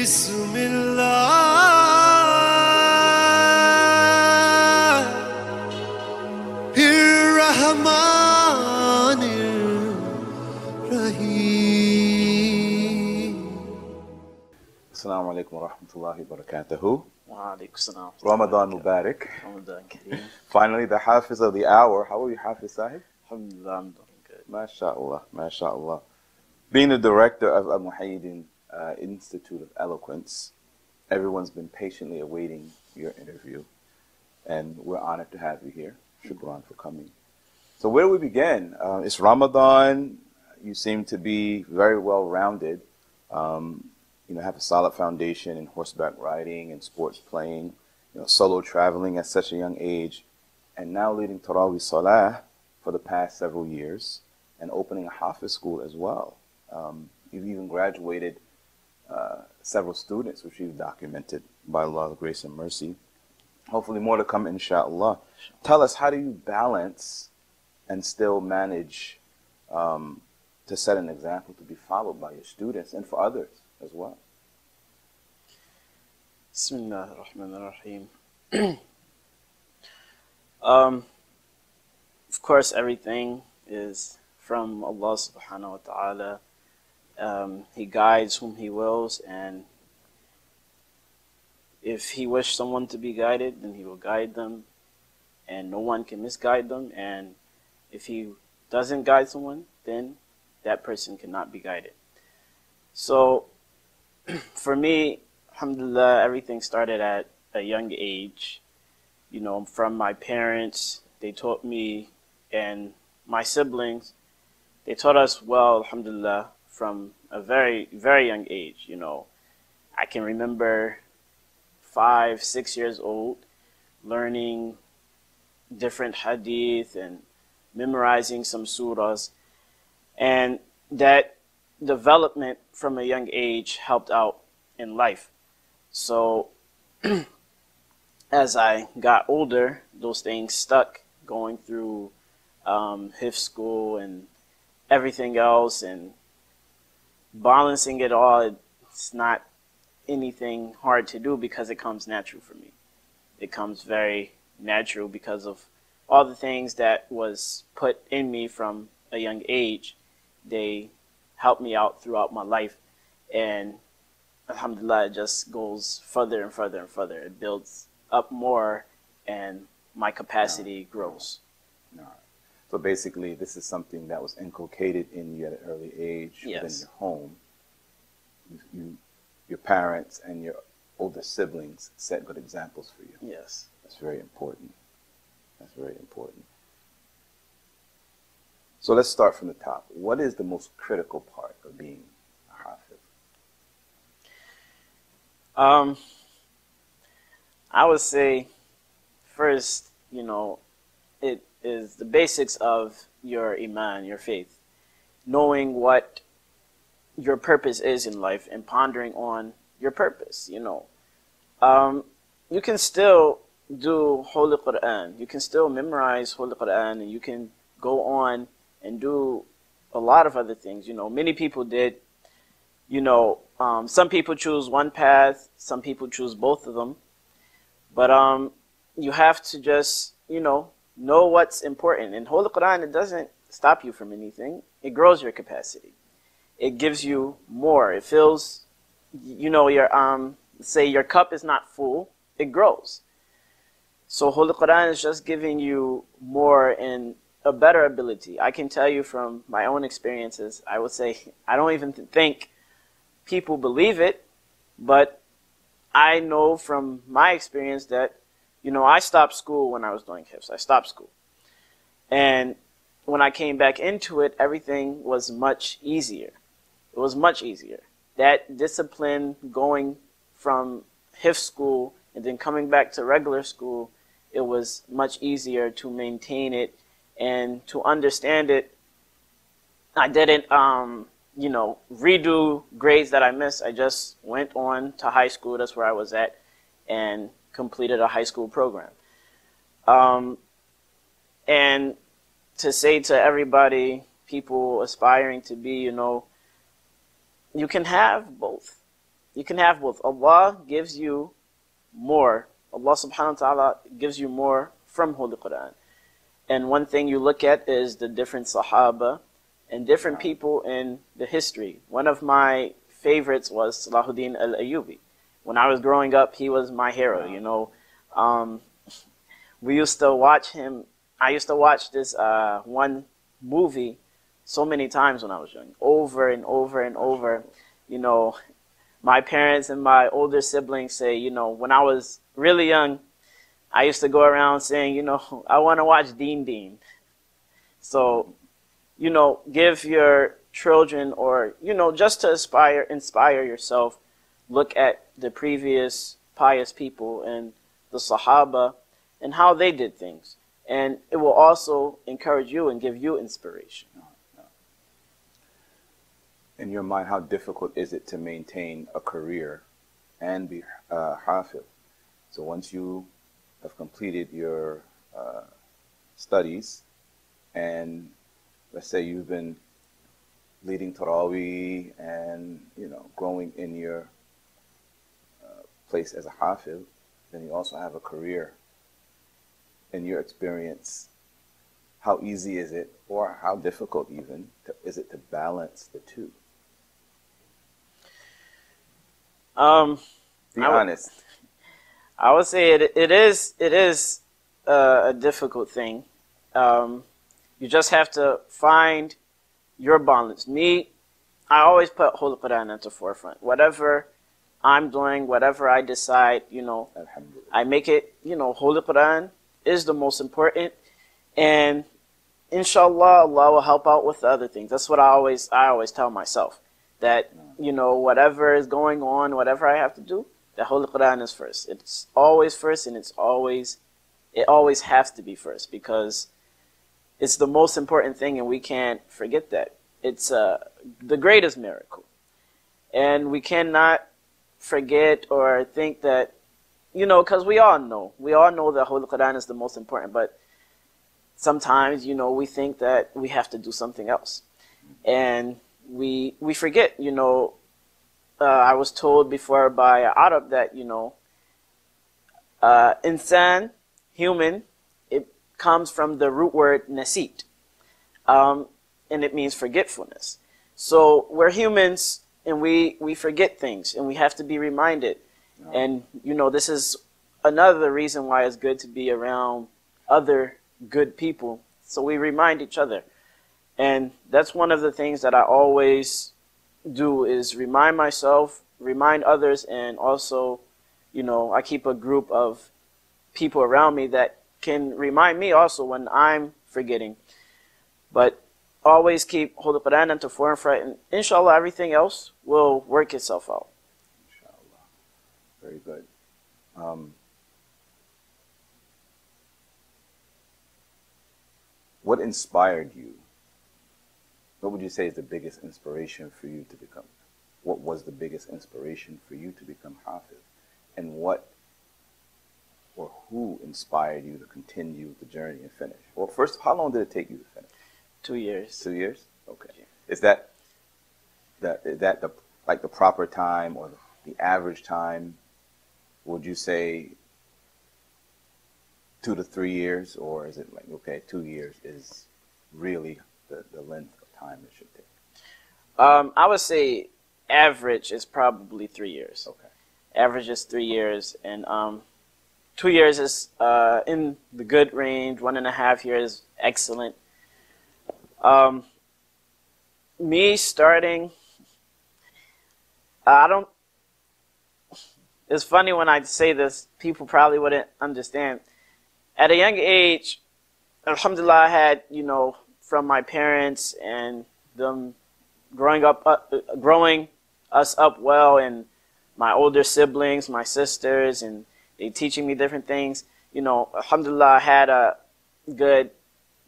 بسم الله الرحمن الرحيم. Assalamu alaikum wa rahmatullahi wa barakatuhu. Wa alaikum salam. Ramadan Mubarak. Ramadan Kareem. Finally, the Hafiz of the hour. How are you, Hafiz Sahib? Alhamdulillah, I'm doing good. MashaAllah, MashaAllah. Being the director of Al Muhayyidin Institute of Eloquence, everyone's been patiently awaiting your interview, and we're honored to have you here. Shukran for coming. So where do we begin? It's Ramadan. You seem to be very well-rounded. Have a solid foundation in horseback riding and sports playing, solo traveling at such a young age, and now leading Tarawih Salah for the past several years, and opening a Hafiz school as well. You've even graduated several students, which you've documented by Allah's grace and mercy. Hopefully more to come, inshallah. Tell us, how do you balance and still manage to set an example to be followed by your students and for others as well? Bismillah ar-Rahman ar-Rahim. Of course, everything is from Allah subhanahu wa ta'ala. He guides whom He wills, and if He wishes someone to be guided, then He will guide them, and no one can misguide them. And if He doesn't guide someone, then that person cannot be guided. So, for me, alhamdulillah, everything started at a young age. From my parents, they taught me, and my siblings, they taught us well, alhamdulillah, from a very, very young age. I can remember 5, 6 years old, learning different hadith and memorizing some surahs. And that development from a young age helped out in life. So as I got older, those things stuck, going through Hifz school and everything else, and balancing it all. It's not anything hard to do because it comes natural for me. It comes very natural because of all the things that was put in me from a young age. They helped me out throughout my life, and alhamdulillah, it just goes further and further and further. It builds up more, and my capacity grows. No. So basically, this is something that was inculcated in you at an early age within your home. Your parents and your older siblings set good examples for you. Yes. That's very important. That's very important. So let's start from the top. What is the most critical part of being a Hafiz? I would say, first, it is the basics of your iman, your faith. Knowing what your purpose is in life and pondering on your purpose, You can still do Holy Quran. You can still memorize Holy Quran, and you can go on and do a lot of other things. Many people did. Some people choose one path. Some people choose both of them. But you have to just, know what's important. In Holy Quran, it doesn't stop you from anything. It grows your capacity. It gives you more. It fills, your say your cup is not full. It grows. So Holy Quran is just giving you more and a better ability. I can tell you from my own experiences, I would say I don't even think people believe it, but I know from my experience that, I stopped school when I was doing Hifz. I stopped school. And when I came back into it, everything was much easier. It was much easier. That discipline going from Hifz school and then coming back to regular school, it was much easier to maintain it and to understand it. I didn't, redo grades that I missed. I just went on to high school. That's where I was at, and completed a high school program. And to say to everybody, people aspiring to be, you can have both. You can have both. Allah gives you more. Allah subhanahu wa ta'ala gives you more from Holy Quran. And one thing you look at is the different Sahaba and different people in the history. One of my favorites was Salahuddin al-Ayyubi. When I was growing up, he was my hero, you know. We used to watch him. I used to watch this one movie so many times when I was young, over and over and over. You know, my parents and my older siblings say, you know, when I was really young, I used to go around saying, you know, I want to watch Deen Deen. So, you know, give your children, or, you know, just to inspire yourself, look at the previous pious people and the Sahaba and how they did things. And it will also encourage you and give you inspiration. In your mind, how difficult is it to maintain a career and be Hafiz? So once you have completed your studies, and let's say you've been leading Taraweeh and, you know, growing in your place as a Hafiz, then you also have a career. In your experience, how easy is it, or how difficult even, is it to balance the two? Be honest. I would say it is a difficult thing. You just have to find your balance. Me, I always put Holy Quran at the forefront. Whatever I'm doing, whatever I decide, you know, I make it, you know, Holy Quran is the most important, and inshallah, Allah will help out with the other things. That's what I always tell myself, that, you know, whatever is going on, whatever I have to do, the Holy Quran is first. It's always first, and it always has to be first, because it's the most important thing, and we can't forget that. It's the greatest miracle, and we cannot forget or think that, you know, because we all know that Holy Quran is the most important, but sometimes, you know, we think that we have to do something else, and we forget. You know, I was told before by Arab that, you know, insan, human, it comes from the root word nasit, and it means forgetfulness. So we're humans, and we forget things, and we have to be reminded. And, you know, this is another reason why it's good to be around other good people, so we remind each other. And that's one of the things that I always do, is remind myself, remind others, and also, you know, I keep a group of people around me that can remind me also when I'm forgetting. But always keep Holy Quran at the forefront, and inshallah everything else will work itself out. Very good. What inspired you? What would you say is the biggest inspiration for you to become? What was the biggest inspiration for you to become Hafiz? And what or who inspired you to continue the journey and finish? Well, first, how long did it take you to finish? 2 years. 2 years? Okay. Is that the proper time, or the average time? Would you say 2 to 3 years, or is it like, okay, 2 years is really the length of time it should take? I would say average is probably 3 years. Okay. Average is 3 years, and 2 years is in the good range. 1.5 years, excellent. Me starting, it's funny when I say this, people probably wouldn't understand. At a young age, alhamdulillah, I had, you know, from my parents and them growing us up well, and my older siblings, my sisters, and they teaching me different things. You know, alhamdulillah, I had a good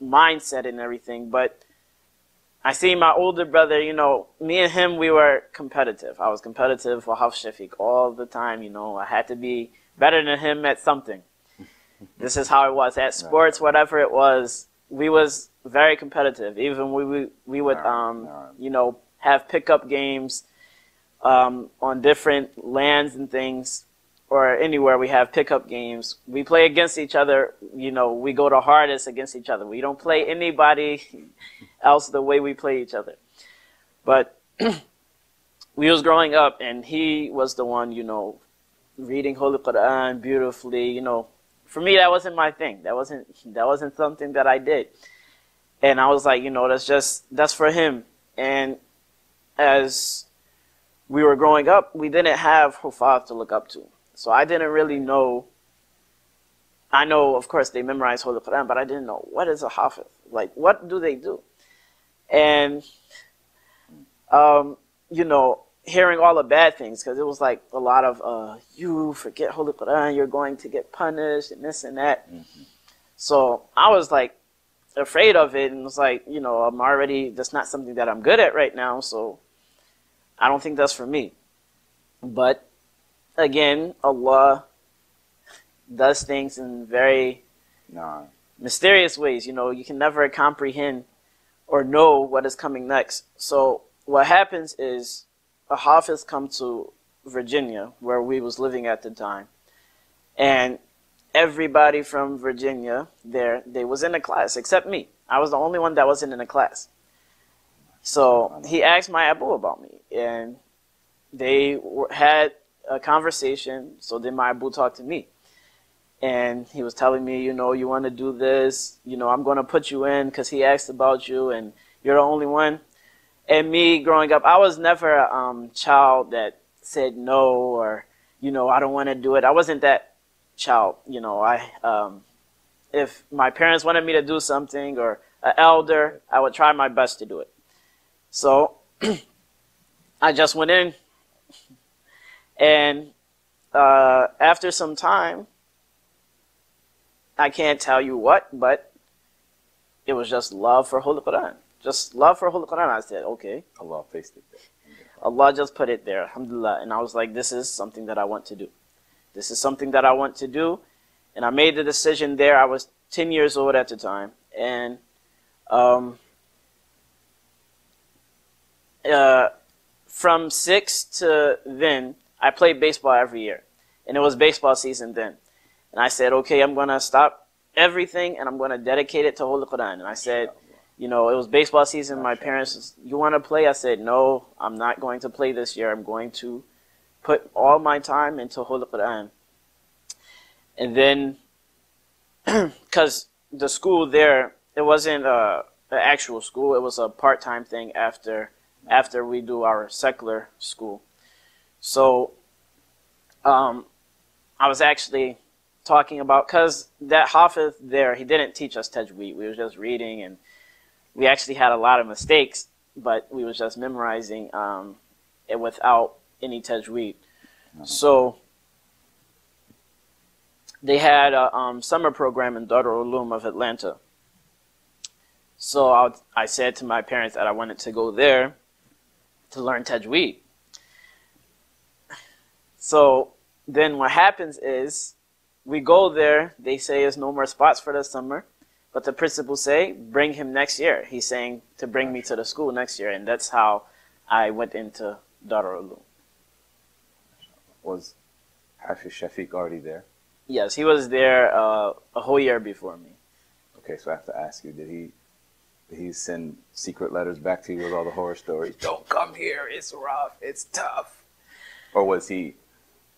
mindset and everything, but I see my older brother, you know, me and him, we were competitive. I was competitive for Hafs Shafiq all the time, you know. I had to be better than him at something. This is how it was. At sports, whatever it was, we was very competitive. Even we would, you know, have pickup games. on different lands and things, or anywhere we have pickup games. We play against each other. We go the hardest against each other. We don't play anybody else the way we play each other. But we was growing up, and he was the one, reading Holy Quran beautifully. For me, that wasn't my thing. That wasn't something that I did. And I was like, that's for him. And as we were growing up, we didn't have Hufaz to look up to. So I didn't really know. I know, of course, they memorize Holy Quran, but I didn't know, what is a Hafiz? Like, what do they do? And, hearing all the bad things, because it was like a lot of, you forget Holy Quran, you're going to get punished, and this and that. Mm-hmm. So I was like afraid of it, and was like, that's not something that I'm good at right now, so I don't think that's for me. But again, Allah does things in very mysterious ways. You can never comprehend or know what is coming next. So what happens is a Hafiz come to Virginia, where we was living at the time, and everybody from Virginia they was in the class except me. I was the only one that wasn't in the class. So he asked my Abu about me, and they had a conversation. So then my Abu talked to me, and he was telling me, you want to do this, I'm going to put you in because he asked about you, and you're the only one. And me growing up, I was never a child that said no, or I don't want to do it. I wasn't that child. If my parents wanted me to do something, or an elder, I would try my best to do it. So I just went in, and after some time, I can't tell you what, but it was just love for Holy Quran. Just love for Holy Quran. I said, okay. Allah placed it there. Allah just put it there, alhamdulillah. And I was like, this is something that I want to do. This is something that I want to do. And I made the decision there. I was 10 years old at the time. And from 6 to then, I played baseball every year. And it was baseball season then. And I said, okay, I'm going to stop everything, and I'm going to dedicate it to Holy Quran. And I said, it was baseball season. My parents said, you want to play? I said, no, I'm not going to play this year. I'm going to put all my time into Holy Quran. And then, because the school there, it wasn't an actual school. It was a part-time thing after we do our secular school. So I was actually talking about, because that Hafiz there, he didn't teach us tajweed. We were just reading, and we actually had a lot of mistakes, but we was just memorizing it without any tajweed. So they had a summer program in Darul Uloom of Atlanta. So I said to my parents that I wanted to go there to learn tajweed. So then what happens is, we go there, they say there's no more spots for the summer, but the principal say, bring him next year. He's saying to bring me to the school next year, and that's how I went into Darul Uloom. Was Hafiz Shafiq already there? Yes, he was there a whole year before me. Okay, so I have to ask you, did he send secret letters back to you with all the horror stories? Don't come here, it's rough, it's tough. Or was he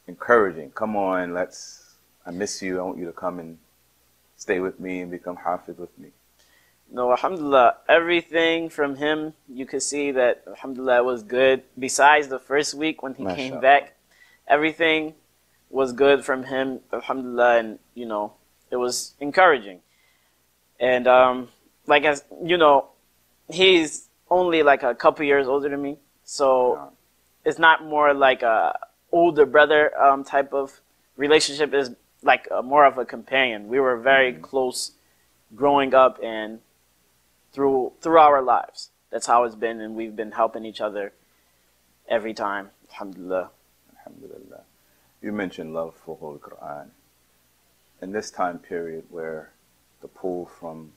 encouraging, come on, I miss you, I want you to come and stay with me and become Hafiz with me? No, alhamdulillah, everything from him, you could see that, alhamdulillah, was good. Besides the first week when he came back, everything was good from him, alhamdulillah, and, it was encouraging. And, he's only like a couple years older than me, so it's not more like a older brother type of relationship. Is like more of a companion. We were very close growing up and through our lives. That's how it's been, and we've been helping each other every time, alhamdulillah. Alhamdulillah. You mentioned love for Holy Quran. In this time period where the pull from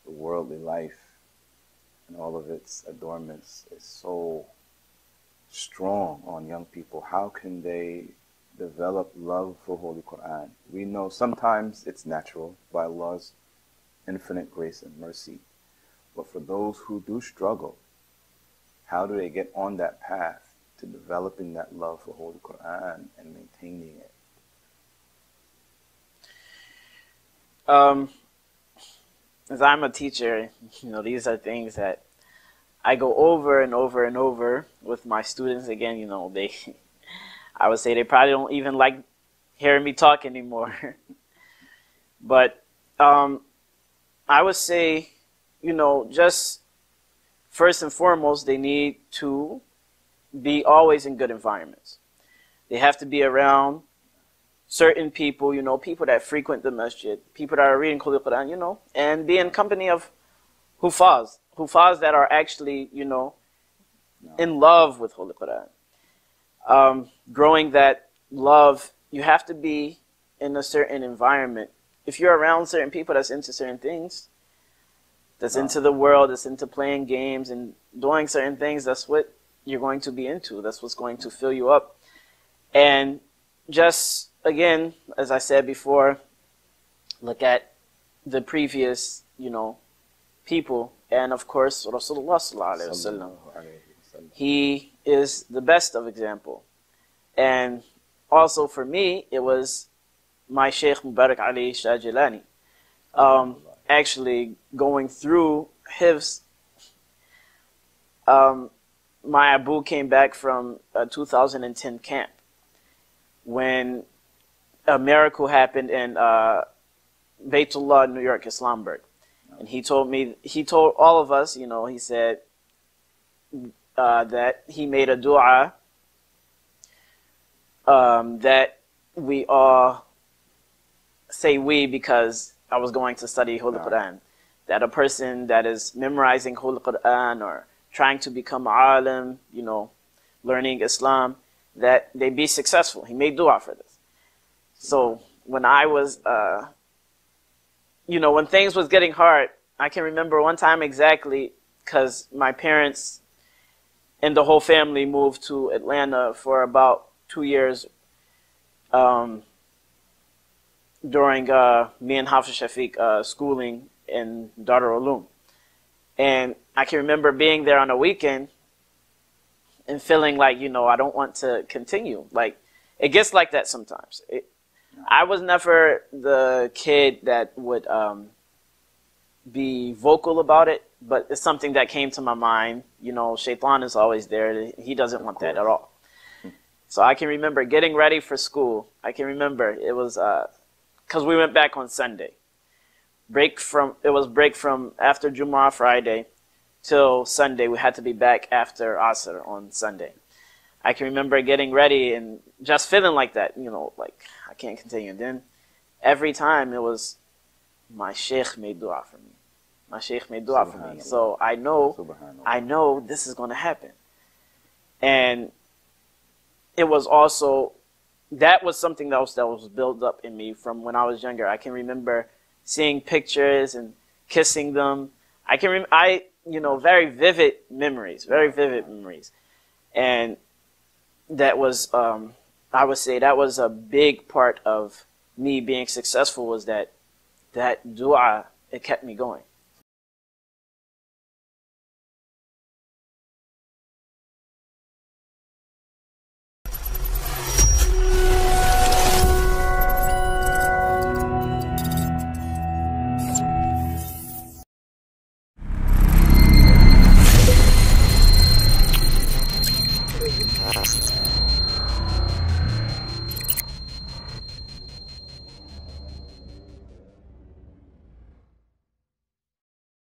the worldly life and all of its adornments is so strong on young people? How can they develop love for Holy Quran? We know sometimes it's natural by Allah's infinite grace and mercy. But for those who do struggle, how do they get on that path to developing that love for Holy Quran and maintaining it? As I'm a teacher, these are things that I go over and over and over with my students. Again, I would say they probably don't even like hearing me talk anymore. But I would say, just first and foremost, they need to be always in good environments. They have to be around certain people, people that frequent the masjid, people that are reading Holy Quran, and be in company of hufaz that are actually, in love with Holy Quran. Growing that love, you have to be in a certain environment. If you're around certain people that's into certain things, that's into the world, that's into playing games and doing certain things, that's what you're going to be into. That's what's going to fill you up. And just, again, as I said before, look at the previous, people. And of course, Rasulullah sallallahu alaihi wasallam. He is the best of example. And also for me, it was my Shaykh Mubarak Ali Shah Jilani. Actually going through hifz. My Abu came back from a 2010 camp when a miracle happened in Baytullah, New York, Islamburg. And he told all of us, he said that he made a dua that we all say we because I was going to study Holy Quran. That a person that is memorizing Holy Quran or trying to become alim, learning Islam, that they be successful. He made dua for this. So when I was, when things was getting hard, I can remember one time exactly because my parents and the whole family moved to Atlanta for about 2 years during me and Hafiz Shafiq schooling in Dar al-Ulum. And I can remember being there on a weekend and feeling like, I don't want to continue. Like, it gets like that sometimes. I was never the kid that would be vocal about it, but it's something that came to my mind. Shaitan is always there. He doesn't want that at all. So I can remember getting ready for school. I can remember it was because we went back on Sunday. It was break from after Jumu'ah Friday till Sunday. We had to be back after Asr on Sunday. I can remember getting ready and just feeling like that, like I can't continue. And then every time it was my sheikh made dua for me. My sheikh made dua for me. So I know this is going to happen. And it was also, that was something else that was built up in me from when I was younger. I can remember seeing pictures and kissing them. Very vivid memories. And that was, I would say that was a big part of me being successful, was that dua, it kept me going.